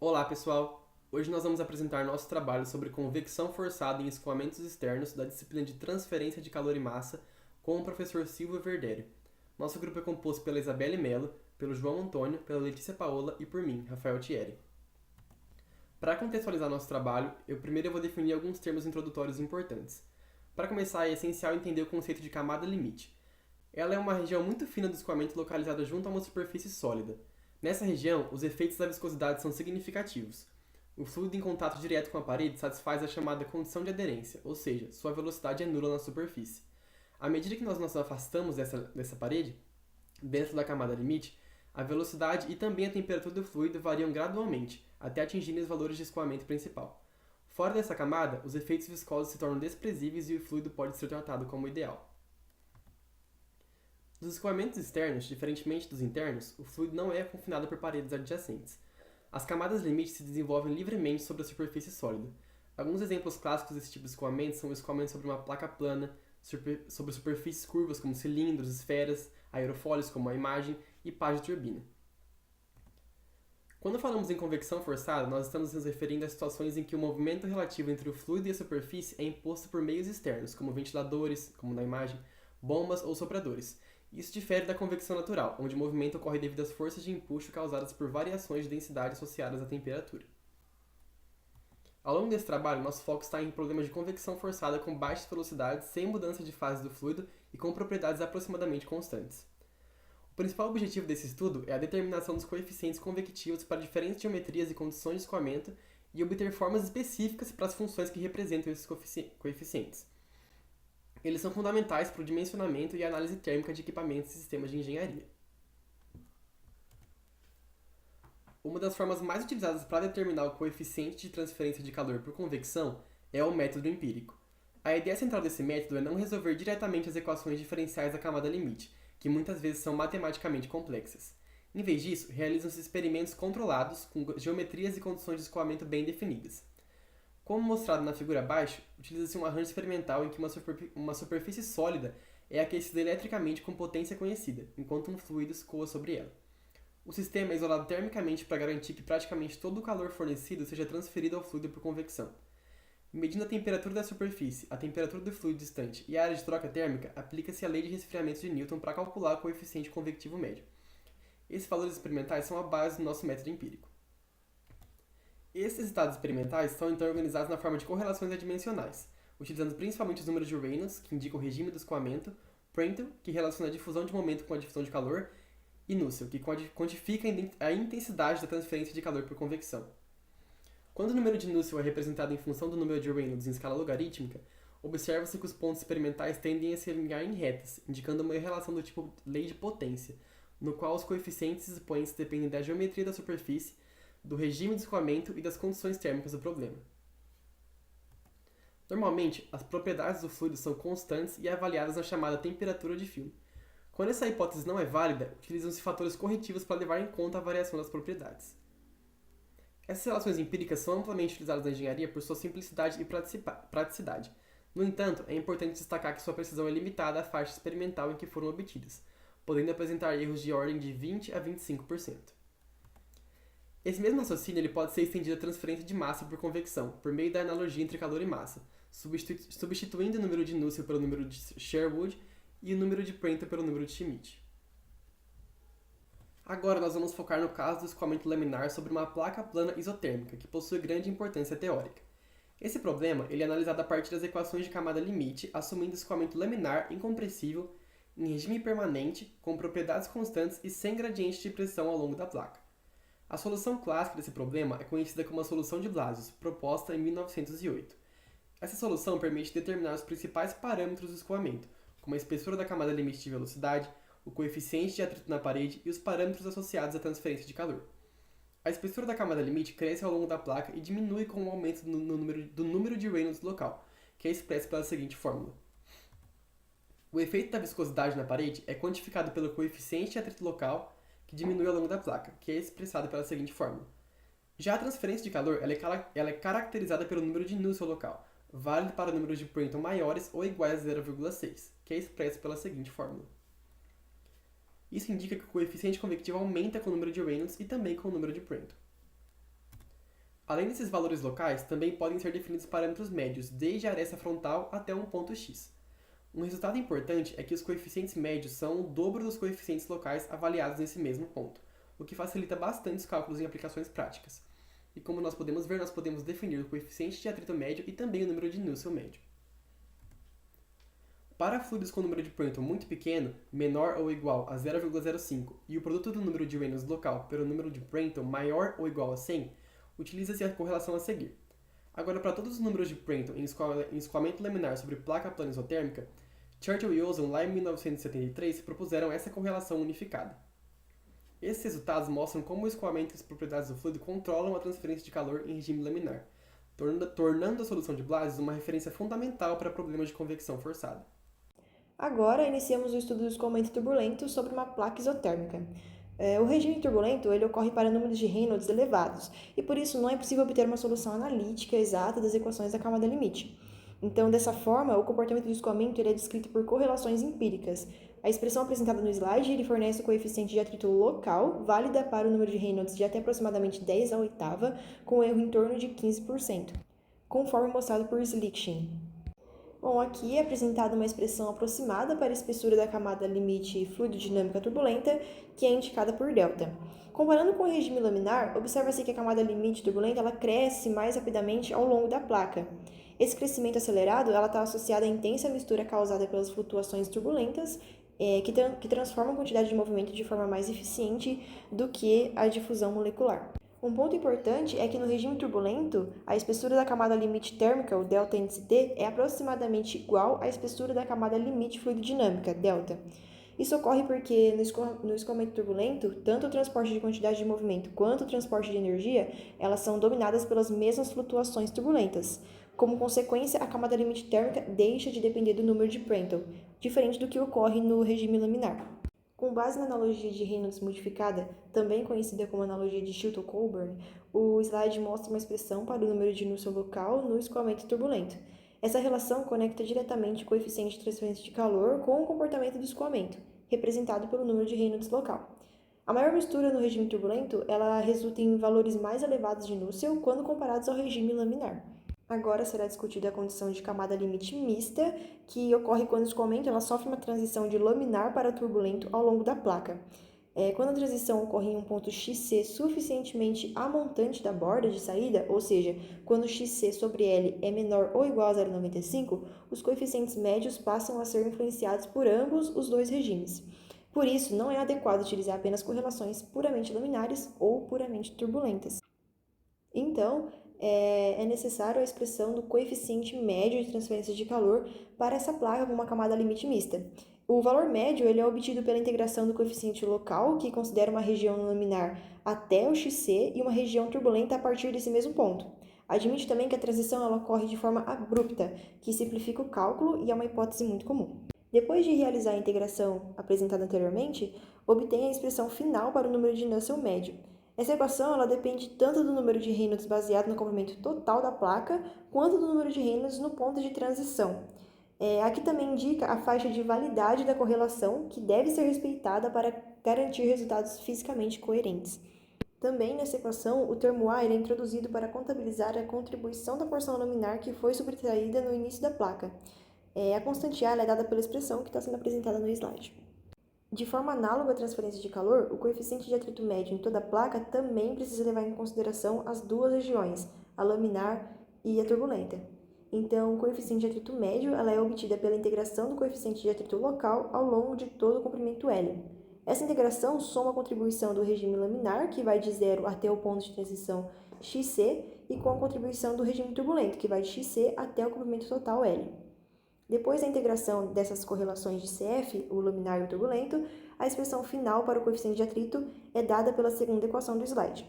Olá, pessoal! Hoje nós vamos apresentar nosso trabalho sobre convecção forçada em escoamentos externos da disciplina de transferência de calor e massa com o professor Silvio Verdério. Nosso grupo é composto pela Isabelle Mello, pelo João Antônio, pela Letícia Paola e por mim, Rafael Thierry. Para contextualizar nosso trabalho, primeiro eu vou definir alguns termos introdutórios importantes. Para começar, é essencial entender o conceito de camada limite. Ela é uma região muito fina do escoamento localizada junto a uma superfície sólida. Nessa região, os efeitos da viscosidade são significativos. O fluido em contato direto com a parede satisfaz a chamada condição de aderência, ou seja, sua velocidade é nula na superfície. À medida que nós nos afastamos dessa parede, dentro da camada limite, a velocidade e também a temperatura do fluido variam gradualmente, até atingirem os valores de escoamento principal. Fora dessa camada, os efeitos viscosos se tornam desprezíveis e o fluido pode ser tratado como ideal. Dos escoamentos externos, diferentemente dos internos, o fluido não é confinado por paredes adjacentes. As camadas limite se desenvolvem livremente sobre a superfície sólida. Alguns exemplos clássicos desse tipo de escoamento são o escoamento sobre uma placa plana, sobre superfícies curvas como cilindros, esferas, aerofólios como a imagem e pás de turbina. Quando falamos em convecção forçada, nós estamos nos referindo a situações em que o movimento relativo entre o fluido e a superfície é imposto por meios externos, como ventiladores, como na imagem, bombas ou sopradores. Isso difere da convecção natural, onde o movimento ocorre devido às forças de empuxo causadas por variações de densidade associadas à temperatura. Ao longo desse trabalho, nosso foco está em problemas de convecção forçada com baixas velocidades, sem mudança de fase do fluido e com propriedades aproximadamente constantes. O principal objetivo desse estudo é a determinação dos coeficientes convectivos para diferentes geometrias e condições de escoamento e obter formas específicas para as funções que representam esses coeficientes. Eles são fundamentais para o dimensionamento e a análise térmica de equipamentos e sistemas de engenharia. Uma das formas mais utilizadas para determinar o coeficiente de transferência de calor por convecção é o método empírico. A ideia central desse método é não resolver diretamente as equações diferenciais da camada limite, que muitas vezes são matematicamente complexas. Em vez disso, realizam-se experimentos controlados, com geometrias e condições de escoamento bem definidas. Como mostrado na figura abaixo, utiliza-se um arranjo experimental em que uma superfície sólida é aquecida eletricamente com potência conhecida, enquanto um fluido escoa sobre ela. O sistema é isolado termicamente para garantir que praticamente todo o calor fornecido seja transferido ao fluido por convecção. Medindo a temperatura da superfície, a temperatura do fluido distante e a área de troca térmica, aplica-se a lei de resfriamento de Newton para calcular o coeficiente convectivo médio. Esses valores experimentais são a base do nosso método empírico. Esses resultados experimentais são então organizados na forma de correlações adimensionais, utilizando principalmente os números de Reynolds, que indicam o regime do escoamento, Prandtl, que relaciona a difusão de momento com a difusão de calor, e Nusselt, que quantifica a intensidade da transferência de calor por convecção. Quando o número de Nusselt é representado em função do número de Reynolds em escala logarítmica, observa-se que os pontos experimentais tendem a se alinhar em retas, indicando uma relação do tipo lei de potência, no qual os coeficientes expoentes dependem da geometria da superfície, do regime de escoamento e das condições térmicas do problema. Normalmente, as propriedades do fluido são constantes e avaliadas na chamada temperatura de filme. Quando essa hipótese não é válida, utilizam-se fatores corretivos para levar em conta a variação das propriedades. Essas relações empíricas são amplamente utilizadas na engenharia por sua simplicidade e praticidade. No entanto, é importante destacar que sua precisão é limitada à faixa experimental em que foram obtidas, podendo apresentar erros de ordem de 20 a 25%. Esse mesmo raciocínio ele pode ser estendido à transferência de massa por convecção, por meio da analogia entre calor e massa, substituindo o número de Nusselt pelo número de Sherwood e o número de Prandtl pelo número de Schmidt. Agora nós vamos focar no caso do escoamento laminar sobre uma placa plana isotérmica, que possui grande importância teórica. Esse problema ele é analisado a partir das equações de camada limite, assumindo escoamento laminar incompressível, em regime permanente, com propriedades constantes e sem gradiente de pressão ao longo da placa. A solução clássica desse problema é conhecida como a solução de Blasius, proposta em 1908. Essa solução permite determinar os principais parâmetros do escoamento, como a espessura da camada limite de velocidade, o coeficiente de atrito na parede e os parâmetros associados à transferência de calor. A espessura da camada limite cresce ao longo da placa e diminui com o aumento do número de Reynolds local, que é expresso pela seguinte fórmula. O efeito da viscosidade na parede é quantificado pelo coeficiente de atrito local, que diminui ao longo da placa, que é expressado pela seguinte fórmula. Já a transferência de calor ela é caracterizada pelo número de Nusselt local, válido para números de Prandtl maiores ou iguais a 0,6, que é expresso pela seguinte fórmula. Isso indica que o coeficiente convectivo aumenta com o número de Reynolds e também com o número de Prandtl. Além desses valores locais, também podem ser definidos parâmetros médios, desde a aresta frontal até um ponto x. Um resultado importante é que os coeficientes médios são o dobro dos coeficientes locais avaliados nesse mesmo ponto, o que facilita bastante os cálculos em aplicações práticas. E como nós podemos ver, nós podemos definir o coeficiente de atrito médio e também o número de Nusselt médio. Para fluidos com número de Prandtl muito pequeno, menor ou igual a 0,05, e o produto do número de Reynolds local pelo número de Prandtl maior ou igual a 100, utiliza-se a correlação a seguir. Agora, para todos os números de Prandtl em escoamento laminar sobre placa plana isotérmica, Churchill e Ozon, lá em 1973, propuseram essa correlação unificada. Esses resultados mostram como o escoamento e as propriedades do fluido controlam a transferência de calor em regime laminar, tornando a solução de Blasius uma referência fundamental para problemas de convecção forçada. Agora, iniciamos o estudo do escoamento turbulento sobre uma placa isotérmica. O regime turbulento ele ocorre para números de Reynolds elevados, e por isso não é possível obter uma solução analítica exata das equações da camada limite. Então, dessa forma, o comportamento do escoamento ele é descrito por correlações empíricas. A expressão apresentada no slide ele fornece o coeficiente de atrito local, válida para o número de Reynolds de até aproximadamente 10 à oitava, com erro em torno de 15%, conforme mostrado por Slickshin. Bom, aqui é apresentada uma expressão aproximada para a espessura da camada limite fluidodinâmica turbulenta, que é indicada por delta. Comparando com o regime laminar, observa-se que a camada limite turbulenta ela cresce mais rapidamente ao longo da placa. Esse crescimento acelerado está associado à intensa mistura causada pelas flutuações turbulentas, que transformam a quantidade de movimento de forma mais eficiente do que a difusão molecular. Um ponto importante é que no regime turbulento, a espessura da camada limite térmica, o ΔNCT, é aproximadamente igual à espessura da camada limite fluidodinâmica, delta. Isso ocorre porque no escoamento turbulento, tanto o transporte de quantidade de movimento quanto o transporte de energia, elas são dominadas pelas mesmas flutuações turbulentas. Como consequência, a camada limite térmica deixa de depender do número de Prandtl, diferente do que ocorre no regime laminar. Com base na analogia de Reynolds modificada, também conhecida como analogia de Chilton-Coburn, o slide mostra uma expressão para o número de Nusselt local no escoamento turbulento. Essa relação conecta diretamente o coeficiente de transferência de calor com o comportamento do escoamento, representado pelo número de Reynolds local. A maior mistura no regime turbulento ela resulta em valores mais elevados de Nusselt quando comparados ao regime laminar. Agora será discutida a condição de camada limite mista, que ocorre quando o escoamento ela sofre uma transição de laminar para turbulento ao longo da placa. Quando a transição ocorre em um ponto XC suficientemente amontante da borda de saída, ou seja, quando XC sobre L é menor ou igual a 0,95, os coeficientes médios passam a ser influenciados por ambos os dois regimes. Por isso, não é adequado utilizar apenas correlações puramente laminares ou puramente turbulentas. Então, é necessário a expressão do coeficiente médio de transferência de calor para essa placa com uma camada limite mista. O valor médio ele é obtido pela integração do coeficiente local, que considera uma região laminar até o XC, e uma região turbulenta a partir desse mesmo ponto. Admite também que a transição ela ocorre de forma abrupta, que simplifica o cálculo e é uma hipótese muito comum. Depois de realizar a integração apresentada anteriormente, obtém a expressão final para o número de Nusselt médio. Essa equação ela depende tanto do número de Reynolds baseado no comprimento total da placa, quanto do número de Reynolds no ponto de transição. Aqui também indica a faixa de validade da correlação, que deve ser respeitada para garantir resultados fisicamente coerentes. Também nessa equação, o termo A é introduzido para contabilizar a contribuição da porção laminar que foi subtraída no início da placa. A constante A é dada pela expressão que está sendo apresentada no slide. De forma análoga à transferência de calor, o coeficiente de atrito médio em toda a placa também precisa levar em consideração as duas regiões, a laminar e a turbulenta. Então, o coeficiente de atrito médio ela é obtida pela integração do coeficiente de atrito local ao longo de todo o comprimento L. Essa integração soma a contribuição do regime laminar, que vai de 0 até o ponto de transição XC, e com a contribuição do regime turbulento, que vai de XC até o comprimento total L. Depois da integração dessas correlações de CF, o laminar e o turbulento, a expressão final para o coeficiente de atrito é dada pela segunda equação do slide.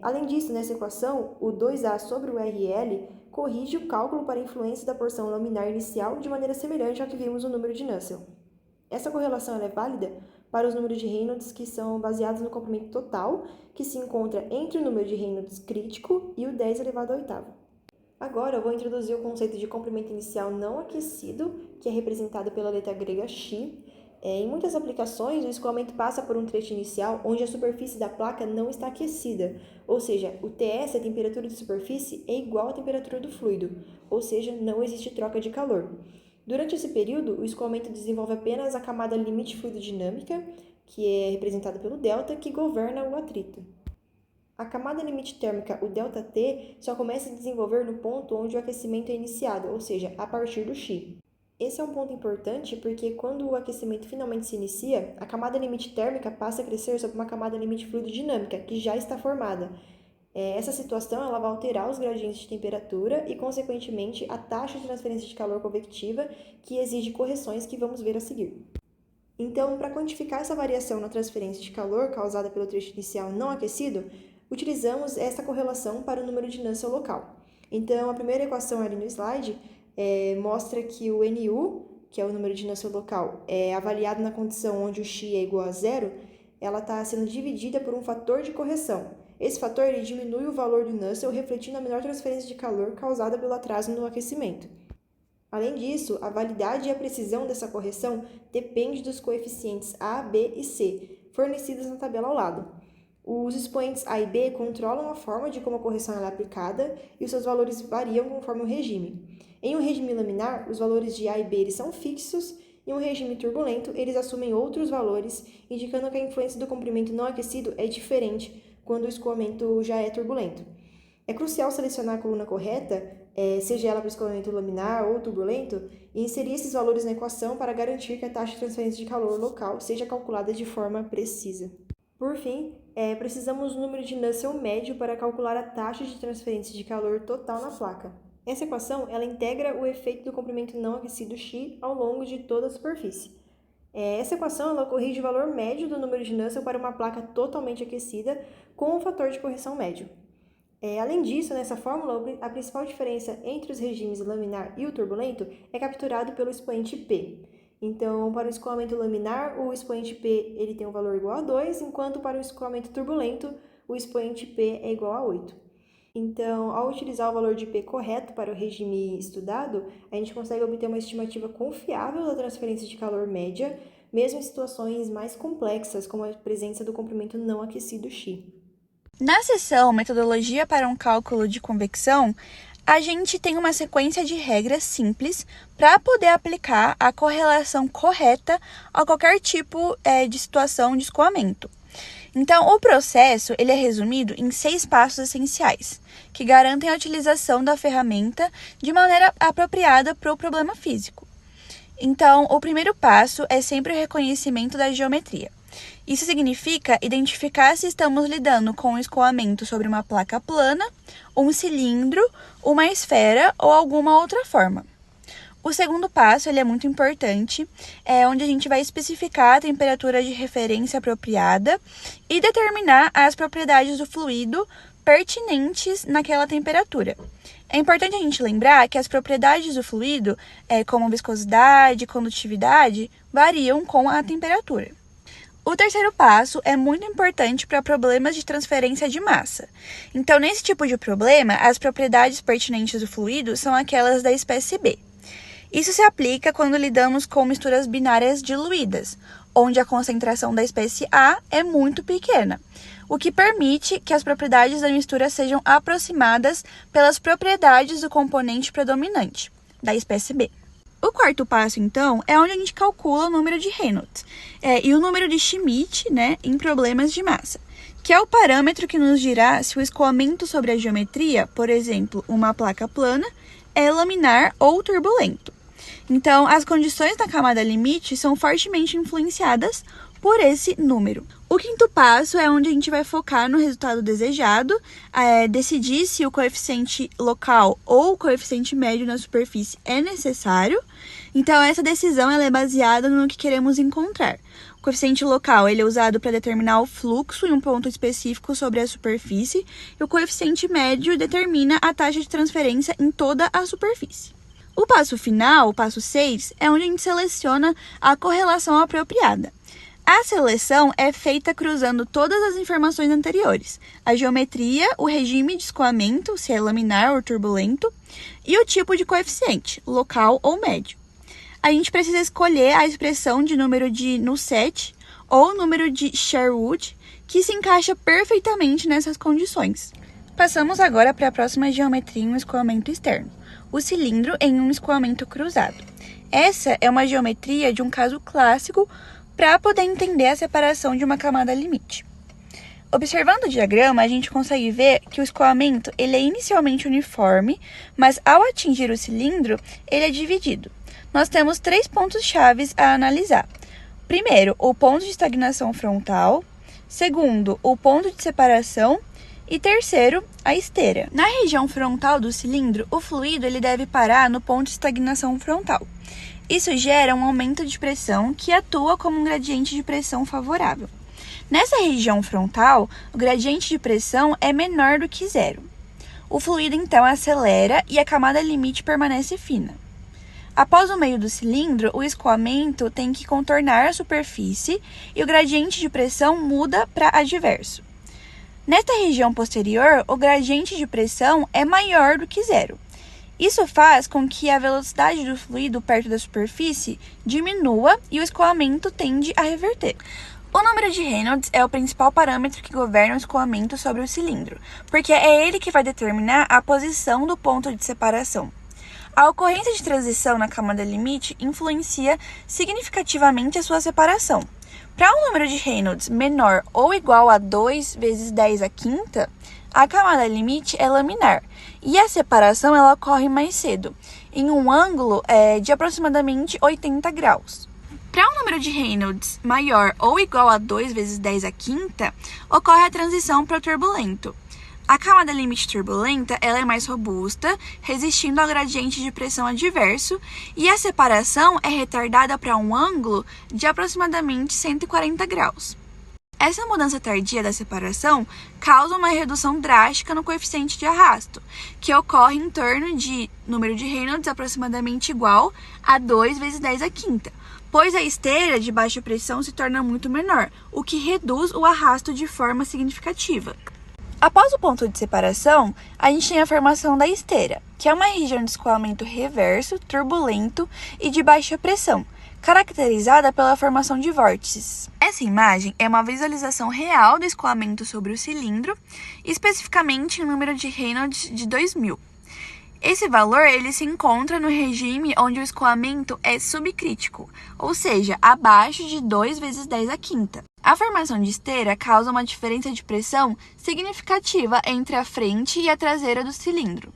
Além disso, nessa equação, o 2A sobre o RL corrige o cálculo para a influência da porção laminar inicial de maneira semelhante ao que vimos no número de Nusselt. Essa correlação é válida para os números de Reynolds que são baseados no comprimento total, que se encontra entre o número de Reynolds crítico e o 10 elevado à oitava. Agora eu vou introduzir o conceito de comprimento inicial não aquecido, que é representado pela letra grega Xi, Em muitas aplicações, o escoamento passa por um trecho inicial onde a superfície da placa não está aquecida, ou seja, o TS, a temperatura de superfície, é igual à temperatura do fluido, ou seja, não existe troca de calor. Durante esse período, o escoamento desenvolve apenas a camada limite fluidodinâmica, que é representada pelo delta, que governa o atrito. A camada limite térmica, o ΔT, só começa a desenvolver no ponto onde o aquecimento é iniciado, ou seja, a partir do X. Esse é um ponto importante porque quando o aquecimento finalmente se inicia, a camada limite térmica passa a crescer sobre uma camada limite fluidodinâmica, que já está formada. Essa situação ela vai alterar os gradientes de temperatura e, consequentemente, a taxa de transferência de calor convectiva, que exige correções que vamos ver a seguir. Então, para quantificar essa variação na transferência de calor causada pelo trecho inicial não aquecido, utilizamos essa correlação para o número de Nusselt local. Então, a primeira equação ali no slide mostra que o NU, que é o número de Nusselt local, avaliado na condição onde o X é igual a zero, ela está sendo dividida por um fator de correção. Esse fator ele diminui o valor do Nusselt, refletindo a menor transferência de calor causada pelo atraso no aquecimento. Além disso, a validade e a precisão dessa correção depende dos coeficientes A, B e C, fornecidos na tabela ao lado. Os expoentes A e B controlam a forma de como a correção é aplicada e os seus valores variam conforme o regime. Em um regime laminar, os valores de A e B eles são fixos. Em um regime turbulento, eles assumem outros valores, indicando que a influência do comprimento não aquecido é diferente quando o escoamento já é turbulento. É crucial selecionar a coluna correta, seja ela para escoamento laminar ou turbulento, e inserir esses valores na equação para garantir que a taxa de transferência de calor local seja calculada de forma precisa. Por fim, precisamos do número de Nusselt médio para calcular a taxa de transferência de calor total na placa. Essa equação ela integra o efeito do comprimento não aquecido X ao longo de toda a superfície. Essa equação ela corrige o valor médio do número de Nusselt para uma placa totalmente aquecida com um fator de correção médio. Além disso, nessa fórmula, a principal diferença entre os regimes laminar e o turbulento é capturado pelo expoente P. Então, para o escoamento laminar, o expoente P ele tem um valor igual a 2, enquanto para o escoamento turbulento, o expoente P é igual a 8. Então, ao utilizar o valor de P correto para o regime estudado, a gente consegue obter uma estimativa confiável da transferência de calor média, mesmo em situações mais complexas, como a presença do comprimento não aquecido X. Na seção Metodologia para um cálculo de convecção, a gente tem uma sequência de regras simples para poder aplicar a correlação correta a qualquer tipo de situação de escoamento. Então, o processo ele é resumido em 6 passos essenciais, que garantem a utilização da ferramenta de maneira apropriada para o problema físico. Então, o primeiro passo é sempre o reconhecimento da geometria. Isso significa identificar se estamos lidando com um escoamento sobre uma placa plana, um cilindro, uma esfera ou alguma outra forma. O segundo passo ele é muito importante, onde a gente vai especificar a temperatura de referência apropriada e determinar as propriedades do fluido pertinentes naquela temperatura. É importante a gente lembrar que as propriedades do fluido, como viscosidade e condutividade, variam com a temperatura. O terceiro passo é muito importante para problemas de transferência de massa. Então, nesse tipo de problema, as propriedades pertinentes do fluido são aquelas da espécie B. Isso se aplica quando lidamos com misturas binárias diluídas, onde a concentração da espécie A é muito pequena, o que permite que as propriedades da mistura sejam aproximadas pelas propriedades do componente predominante, da espécie B. O quarto passo, então, é onde a gente calcula o número de Reynolds e o número de Schmidt, em problemas de massa, que é o parâmetro que nos dirá se o escoamento sobre a geometria, por exemplo, uma placa plana, é laminar ou turbulento. Então, as condições da camada limite são fortemente influenciadas por esse número. O quinto passo é onde a gente vai focar no resultado desejado, decidir se o coeficiente local ou o coeficiente médio na superfície é necessário. Então, essa decisão ela é baseada no que queremos encontrar. O coeficiente local ele é usado para determinar o fluxo em um ponto específico sobre a superfície, e o coeficiente médio determina a taxa de transferência em toda a superfície. O passo final, o passo 6, é onde a gente seleciona a correlação apropriada. A seleção é feita cruzando todas as informações anteriores: a geometria, o regime de escoamento, se é laminar ou turbulento, e o tipo de coeficiente, local ou médio. a gente precisa escolher a expressão de número de Nusselt ou número de Sherwood, que se encaixa perfeitamente nessas condições. Passamos agora para a próxima geometria em um escoamento externo, o cilindro em um escoamento cruzado. Essa é uma geometria de um caso clássico para poder entender a separação de uma camada limite. Observando o diagrama, a gente consegue ver que o escoamento ele é inicialmente uniforme, mas ao atingir o cilindro, ele é dividido. Nós temos 3 pontos chaves a analisar. Primeiro, o ponto de estagnação frontal. Segundo, o ponto de separação. E terceiro, a esteira. Na região frontal do cilindro, o fluido ele deve parar no ponto de estagnação frontal. Isso gera um aumento de pressão que atua como um gradiente de pressão favorável. Nessa região frontal, o gradiente de pressão é menor do que zero. O fluido então acelera e a camada limite permanece fina. Após o meio do cilindro, o escoamento tem que contornar a superfície e o gradiente de pressão muda para adverso. Nesta região posterior, o gradiente de pressão é maior do que zero. Isso faz com que a velocidade do fluido perto da superfície diminua e o escoamento tende a reverter. O número de Reynolds é o principal parâmetro que governa o escoamento sobre o cilindro, porque é ele que vai determinar a posição do ponto de separação. A ocorrência de transição na camada limite influencia significativamente a sua separação. Para um número de Reynolds menor ou igual a 2 vezes 10 à quinta, a camada limite é laminar e a separação ela ocorre mais cedo, em um ângulo de aproximadamente 80 graus. Para um número de Reynolds maior ou igual a 2 vezes 10 à quinta, ocorre a transição para o turbulento. A camada limite turbulenta ela é mais robusta, resistindo ao gradiente de pressão adverso, e a separação é retardada para um ângulo de aproximadamente 140 graus. Essa mudança tardia da separação causa uma redução drástica no coeficiente de arrasto, que ocorre em torno de número de Reynolds aproximadamente igual a 2 vezes 10 à quinta, pois a esteira de baixa pressão se torna muito menor, o que reduz o arrasto de forma significativa. Após o ponto de separação, a gente tem a formação da esteira, que é uma região de escoamento reverso, turbulento e de baixa pressão, caracterizada pela formação de vórtices. Essa imagem é uma visualização real do escoamento sobre o cilindro, especificamente em número de Reynolds de 2000. Esse valor ele se encontra no regime onde o escoamento é subcrítico, ou seja, abaixo de 2 vezes 10 à quinta. A formação de esteira causa uma diferença de pressão significativa entre a frente e a traseira do cilindro.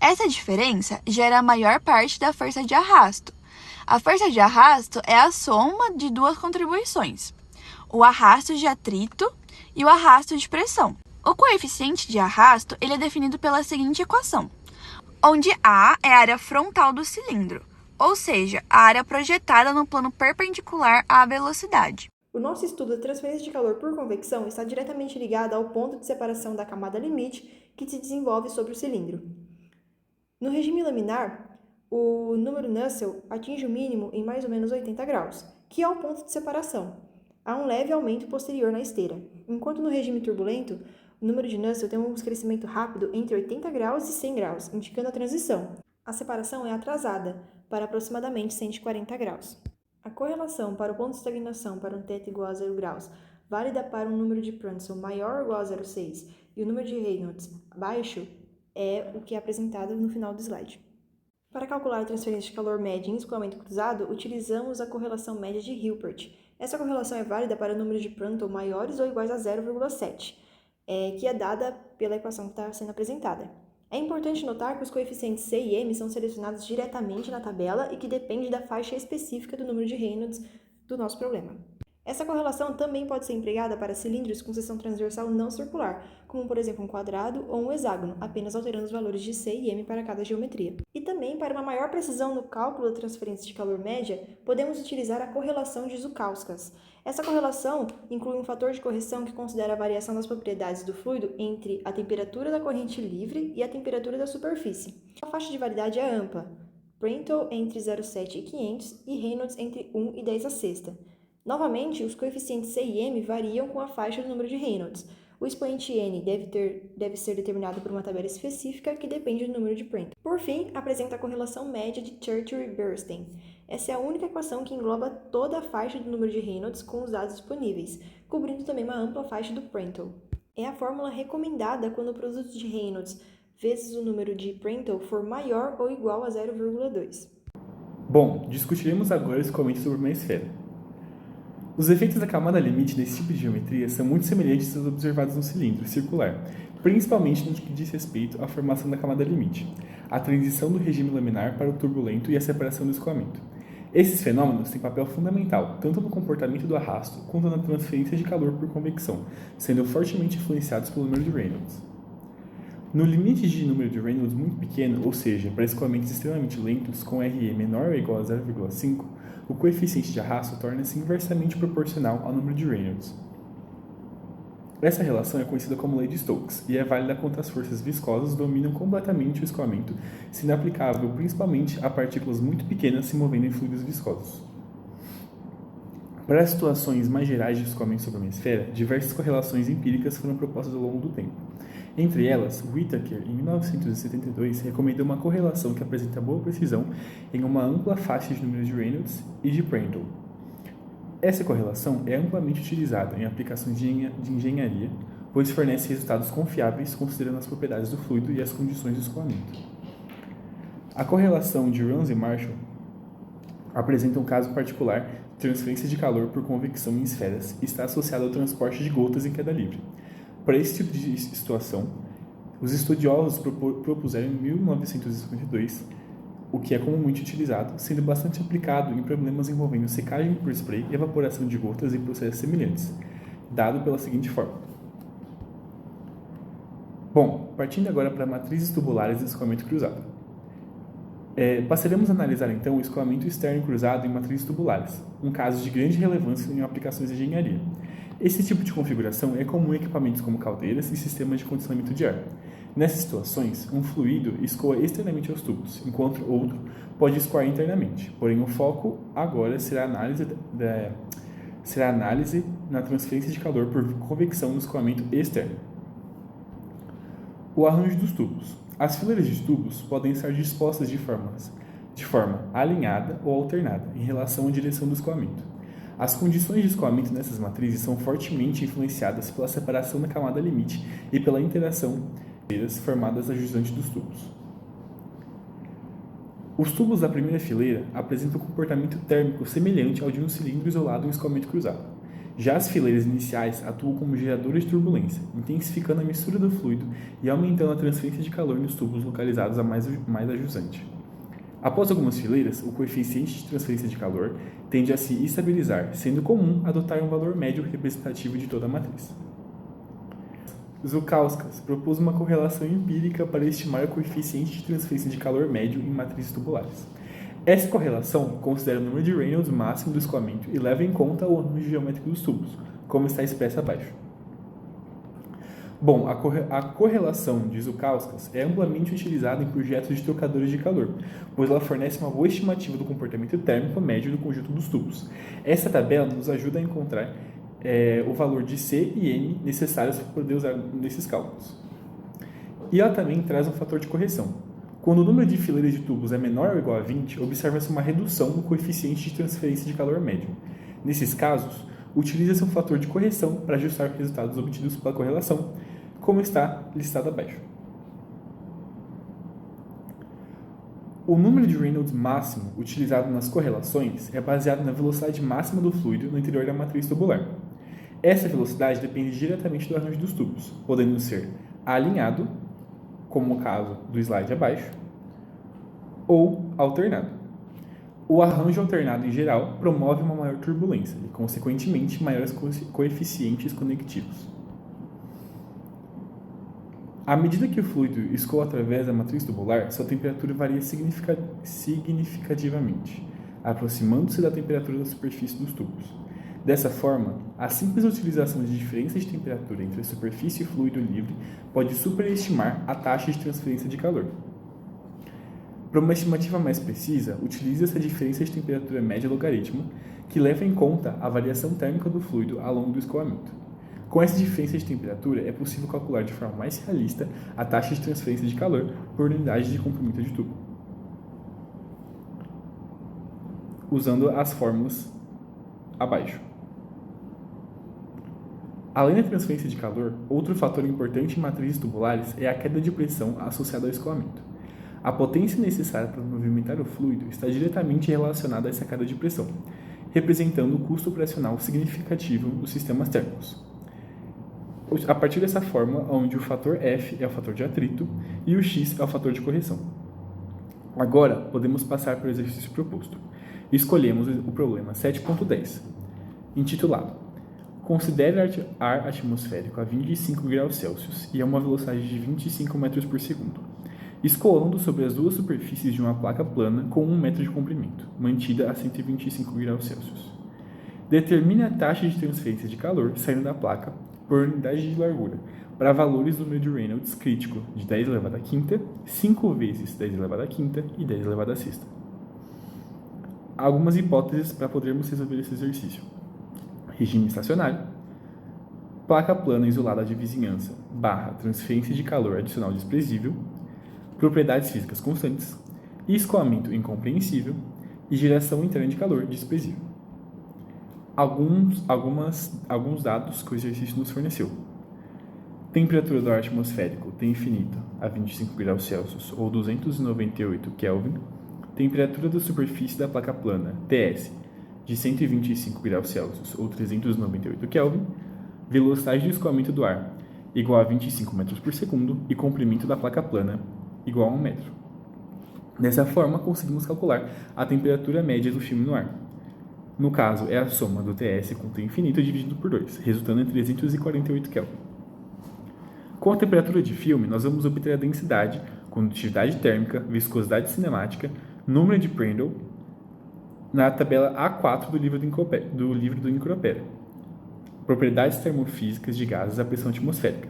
Essa diferença gera a maior parte da força de arrasto. A força de arrasto é a soma de duas contribuições, o arrasto de atrito e o arrasto de pressão. O coeficiente de arrasto ele é definido pela seguinte equação, onde A é a área frontal do cilindro, ou seja, a área projetada no plano perpendicular à velocidade. O nosso estudo da transferência de calor por convecção está diretamente ligado ao ponto de separação da camada limite que se desenvolve sobre o cilindro. No regime laminar, o número Nusselt atinge o mínimo em mais ou menos 80 graus, que é o ponto de separação. Há um leve aumento posterior na esteira, enquanto no regime turbulento, o número de Nusselt tem um crescimento rápido entre 80 graus e 100 graus, indicando a transição. A separação é atrasada, para aproximadamente 140 graus. A correlação para o ponto de estagnação para um θ igual a 0 graus, válida para um número de Prandtl maior ou igual a 0,6 e o número de Reynolds baixo, é o que é apresentado no final do slide. Para calcular a transferência de calor média em escoamento cruzado, utilizamos a correlação média de Hilbert. Essa correlação é válida para números de Prandtl maiores ou iguais a 0,7, que é dada pela equação que está sendo apresentada. É importante notar que os coeficientes C e M são selecionados diretamente na tabela e que depende da faixa específica do número de Reynolds do nosso problema. Essa correlação também pode ser empregada para cilindros com seção transversal não circular, como por exemplo um quadrado ou um hexágono, apenas alterando os valores de C e M para cada geometria. E também, para uma maior precisão no cálculo da transferência de calor média, podemos utilizar a correlação de Zhukauskas. Essa correlação inclui um fator de correção que considera a variação das propriedades do fluido entre a temperatura da corrente livre e a temperatura da superfície. A faixa de validade é ampla, Prandtl entre 0,7 e 500 e Reynolds entre 1 e 10 a sexta. Novamente, os coeficientes C e M variam com a faixa do número de Reynolds. O expoente n deve ser determinado por uma tabela específica que depende do número de Prandtl. Por fim, apresenta a correlação média de Church-Bernstein. Essa é a única equação que engloba toda a faixa do número de Reynolds com os dados disponíveis, cobrindo também uma ampla faixa do Prandtl. É a fórmula recomendada quando o produto de Reynolds vezes o número de Prandtl for maior ou igual a 0,2. Bom, discutiremos agora o escoamento sobre uma esfera. Os efeitos da camada limite desse tipo de geometria são muito semelhantes aos observados no cilindro circular, principalmente no que diz respeito à formação da camada limite, a transição do regime laminar para o turbulento e a separação do escoamento. Esses fenômenos têm papel fundamental tanto no comportamento do arrasto quanto na transferência de calor por convecção, sendo fortemente influenciados pelo número de Reynolds. No limite de número de Reynolds muito pequeno, ou seja, para escoamentos extremamente lentos com RE menor ou igual a 0,5, o coeficiente de arrasto torna-se inversamente proporcional ao número de Reynolds. Essa relação é conhecida como Lei de Stokes e é válida quando as forças viscosas dominam completamente o escoamento, sendo aplicável principalmente a partículas muito pequenas se movendo em fluidos viscosos. Para as situações mais gerais de escoamento sobre uma esfera, diversas correlações empíricas foram propostas ao longo do tempo. Entre elas, Whittaker, em 1972, recomendou uma correlação que apresenta boa precisão em uma ampla faixa de números de Reynolds e de Prandtl. Essa correlação é amplamente utilizada em aplicações de engenharia, pois fornece resultados confiáveis considerando as propriedades do fluido e as condições de escoamento. A correlação de Runs e Marshall apresenta um caso particular de transferência de calor por convecção em esferas e está associada ao transporte de gotas em queda livre. Para esse tipo de situação, os estudiosos propuseram em 1952 o que é comumente utilizado, sendo bastante aplicado em problemas envolvendo secagem por spray, evaporação de gotas e processos semelhantes, dado pela seguinte forma. Bom, partindo agora para matrizes tubulares de escoamento cruzado. Passaremos a analisar então o escoamento externo cruzado em matrizes tubulares, um caso de grande relevância em aplicações de engenharia. Esse tipo de configuração é comum em equipamentos como caldeiras e sistemas de condicionamento de ar. Nessas situações, um fluido escoa externamente aos tubos, enquanto outro pode escoar internamente. Porém, o foco agora será a análise na transferência de calor por convecção no escoamento externo. O arranjo dos tubos. As fileiras de tubos podem estar dispostas de forma alinhada ou alternada em relação à direção do escoamento. As condições de escoamento nessas matrizes são fortemente influenciadas pela separação da camada limite e pela interação formadas a jusante dos tubos. Os tubos da primeira fileira apresentam um comportamento térmico semelhante ao de um cilindro isolado em escoamento cruzado. Já as fileiras iniciais atuam como geradores de turbulência, intensificando a mistura do fluido e aumentando a transferência de calor nos tubos localizados a mais a jusante. Após algumas fileiras, o coeficiente de transferência de calor tende a se estabilizar, sendo comum adotar um valor médio representativo de toda a matriz. Žukauskas propôs uma correlação empírica para estimar o coeficiente de transferência de calor médio em matrizes tubulares. Essa correlação considera o número de Reynolds máximo do escoamento e leva em conta o arranjo geométrico dos tubos, como está expresso abaixo. Bom, a correlação de Žukauskas é amplamente utilizada em projetos de trocadores de calor, pois ela fornece uma boa estimativa do comportamento térmico médio do conjunto dos tubos. Essa tabela nos ajuda a encontrar o valor de C e N necessários para poder usar nesses cálculos. E ela também traz um fator de correção. Quando o número de fileiras de tubos é menor ou igual a 20, observa-se uma redução no coeficiente de transferência de calor médio. Nesses casos, utiliza-se um fator de correção para ajustar os resultados obtidos pela correlação, como está listado abaixo. O número de Reynolds máximo utilizado nas correlações é baseado na velocidade máxima do fluido no interior da matriz tubular. Essa velocidade depende diretamente do arranjo dos tubos, podendo ser alinhado, como o caso do slide abaixo, ou alternado. O arranjo alternado, em geral, promove uma maior turbulência e, consequentemente, maiores coeficientes conectivos. À medida que o fluido escoa através da matriz tubular, sua temperatura varia significativamente, aproximando-se da temperatura da superfície dos tubos. Dessa forma, a simples utilização de diferença de temperatura entre a superfície e o fluido livre pode superestimar a taxa de transferência de calor. Para uma estimativa mais precisa, utiliza-se a diferença de temperatura média logarítmica, que leva em conta a variação térmica do fluido ao longo do escoamento. Com essa diferença de temperatura, é possível calcular de forma mais realista a taxa de transferência de calor por unidade de comprimento de tubo, usando as fórmulas abaixo. Além da transferência de calor, outro fator importante em matrizes tubulares é a queda de pressão associada ao escoamento. A potência necessária para movimentar o fluido está diretamente relacionada a essa queda de pressão, representando o custo operacional significativo dos sistemas térmicos. A partir dessa forma, onde o fator F é o fator de atrito e o X é o fator de correção. Agora, podemos passar para o exercício proposto. Escolhemos o problema 7.10, intitulado: considere ar atmosférico a 25 graus Celsius e a uma velocidade de 25 metros por segundo, escoando sobre as duas superfícies de uma placa plana com 1 metro de comprimento, mantida a 125 graus Celsius. Determine a taxa de transferência de calor saindo da placa por unidade de largura para valores do número de Reynolds crítico de 10 elevado à quinta, 5 vezes 10 elevado à quinta e 10 elevado à sexta. Algumas hipóteses para podermos resolver esse exercício: regime estacionário, placa plana isolada de vizinhança / transferência de calor adicional desprezível, propriedades físicas constantes, escoamento incompreensível e geração interna de calor desprezível. Alguns dados que o exercício nos forneceu: temperatura do ar atmosférico T infinito a 25 graus Celsius ou 298 Kelvin, temperatura da superfície da placa plana TS de 125 graus Celsius ou 398 Kelvin, velocidade de escoamento do ar igual a 25 metros por segundo e comprimento da placa plana igual a 1 metro. Dessa forma, conseguimos calcular a temperatura média do filme no ar. No caso, é a soma do TS com T infinito dividido por 2, resultando em 348 Kelvin. Com a temperatura de filme, nós vamos obter a densidade, condutividade térmica, viscosidade cinemática, número de Prandtl, na tabela A4 do livro do Micropera. Propriedades termofísicas de gases à pressão atmosférica.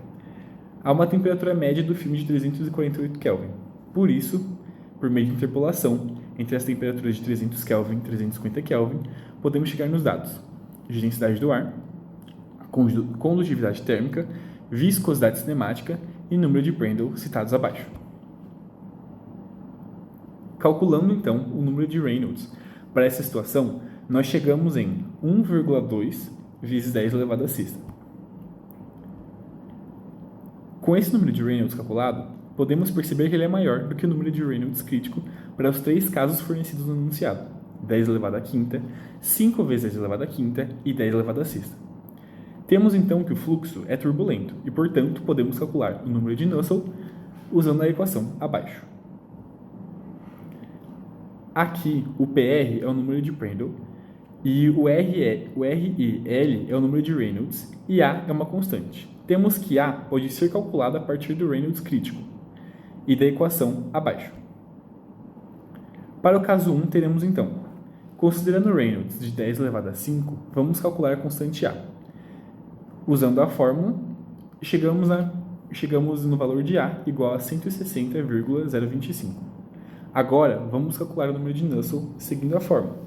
Há uma temperatura média do filme de 348 Kelvin. Por isso, por meio de interpolação entre as temperaturas de 300 Kelvin e 350 Kelvin, podemos chegar nos dados de densidade do ar, condutividade térmica, viscosidade cinemática e número de Prandtl citados abaixo. Calculando então o número de Reynolds para essa situação, nós chegamos em 1,2 vezes 10 elevado à sexta. Com esse número de Reynolds calculado, podemos perceber que ele é maior do que o número de Reynolds crítico para os 3 casos fornecidos no enunciado: 10 elevado à quinta, 5 vezes 10 elevado à quinta e 10 elevado à sexta. Temos então que o fluxo é turbulento e, portanto, podemos calcular o número de Nusselt usando a equação abaixo. Aqui, o PR é o número de Prandtl, e o REL é o número de Reynolds, e A é uma constante. Temos que A pode ser calculado a partir do Reynolds crítico, e da equação abaixo. Para o caso 1, teremos então, considerando Reynolds de 10 elevado a 5, vamos calcular a constante A. Usando a fórmula, chegamos no valor de A igual a 160,025. Agora, vamos calcular o número de Nusselt seguindo a fórmula.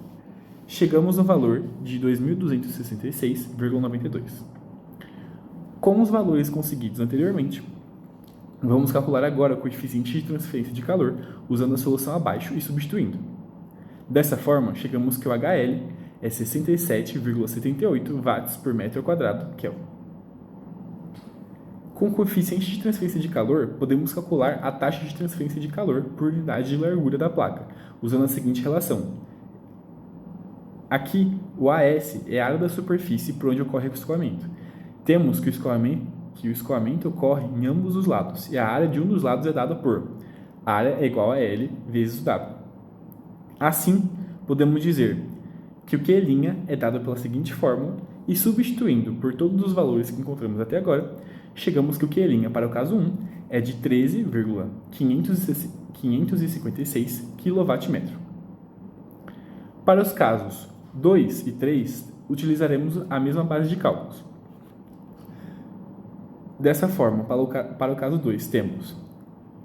Chegamos no valor de 2.266,92. Com os valores conseguidos anteriormente, vamos calcular agora o coeficiente de transferência de calor usando a solução abaixo e substituindo. Dessa forma, chegamos que o HL é 67,78 watts por metro quadrado Kelvin. Com o coeficiente de transferência de calor, podemos calcular a taxa de transferência de calor por unidade de largura da placa, usando a seguinte relação. Aqui, o AS é a área da superfície por onde ocorre o escoamento. Temos que o escoamento ocorre em ambos os lados, e a área de um dos lados é dada por a área é igual a L vezes o W. Assim, podemos dizer que o Q' é dado pela seguinte fórmula, e substituindo por todos os valores que encontramos até agora, chegamos que o Q' para o caso 1 é de 13,556 kWm. Para os casos 2 e 3, utilizaremos a mesma base de cálculos. Dessa forma, para o caso 2, temos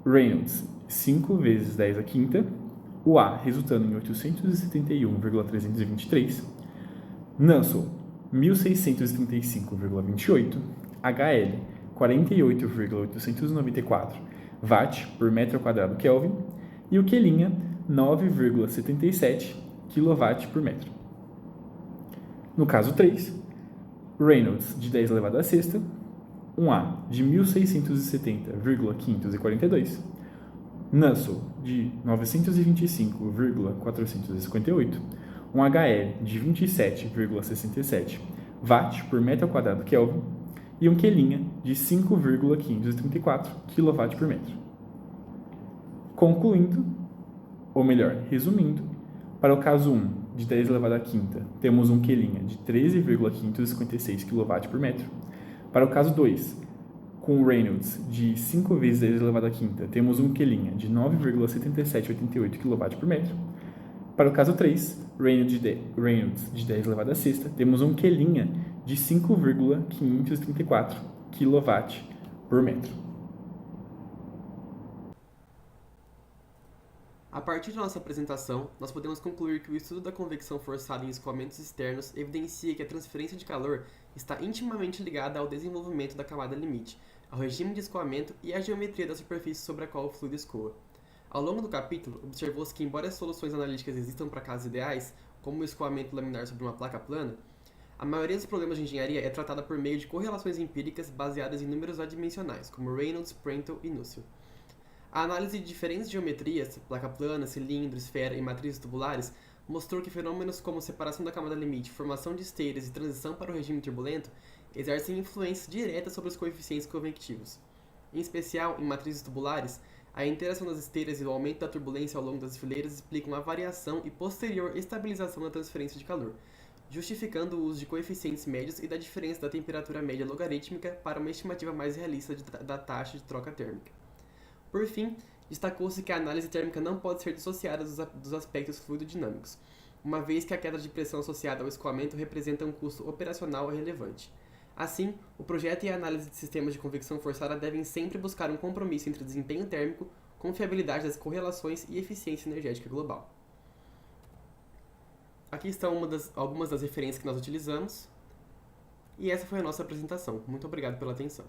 Reynolds 5 vezes 10 à quinta, o A resultando em 871,323, Nusselt 1635,28, HL 48,894 watt por metro quadrado Kelvin e o Q' 9,77 kW por metro. No caso 3, Reynolds de 10 elevado a sexta, um A de 1670,542, Nusselt de 925,458, um HL de 27,67 watt por metro quadrado Kelvin e um Q' de 5,534 kW por metro. Concluindo, ou melhor, resumindo, para o caso 1 de 10 elevado à quinta, temos um Q' de 13,556 kW por metro. Para o caso 2, com Reynolds de 5 vezes 10 elevado à quinta, temos um Q' de 9,7788 kW por metro. Para o caso 3, Reynolds de 10 elevado à sexta, temos um Q' de 5,534 kW por metro. A partir da nossa apresentação, nós podemos concluir que o estudo da convecção forçada em escoamentos externos evidencia que a transferência de calor está intimamente ligada ao desenvolvimento da camada limite, ao regime de escoamento e à geometria da superfície sobre a qual o fluido escoa. Ao longo do capítulo, observou-se que, embora as soluções analíticas existam para casos ideais, como o escoamento laminar sobre uma placa plana, a maioria dos problemas de engenharia é tratada por meio de correlações empíricas baseadas em números adimensionais, como Reynolds, Prandtl e Nusselt. A análise de diferentes geometrias, placa plana, cilindro, esfera e matrizes tubulares, mostrou que fenômenos como separação da camada limite, formação de esteiras e transição para o regime turbulento exercem influência direta sobre os coeficientes convectivos. Em especial, em matrizes tubulares, a interação das esteiras e o aumento da turbulência ao longo das fileiras explicam a variação e posterior estabilização da transferência de calor, justificando o uso de coeficientes médios e da diferença da temperatura média logarítmica para uma estimativa mais realista da taxa de troca térmica. Por fim, destacou-se que a análise térmica não pode ser dissociada dos aspectos fluidodinâmicos, uma vez que a queda de pressão associada ao escoamento representa um custo operacional relevante. Assim, o projeto e a análise de sistemas de convecção forçada devem sempre buscar um compromisso entre desempenho térmico, confiabilidade das correlações e eficiência energética global. Aqui estão algumas das referências que nós utilizamos, e essa foi a nossa apresentação. Muito obrigado pela atenção.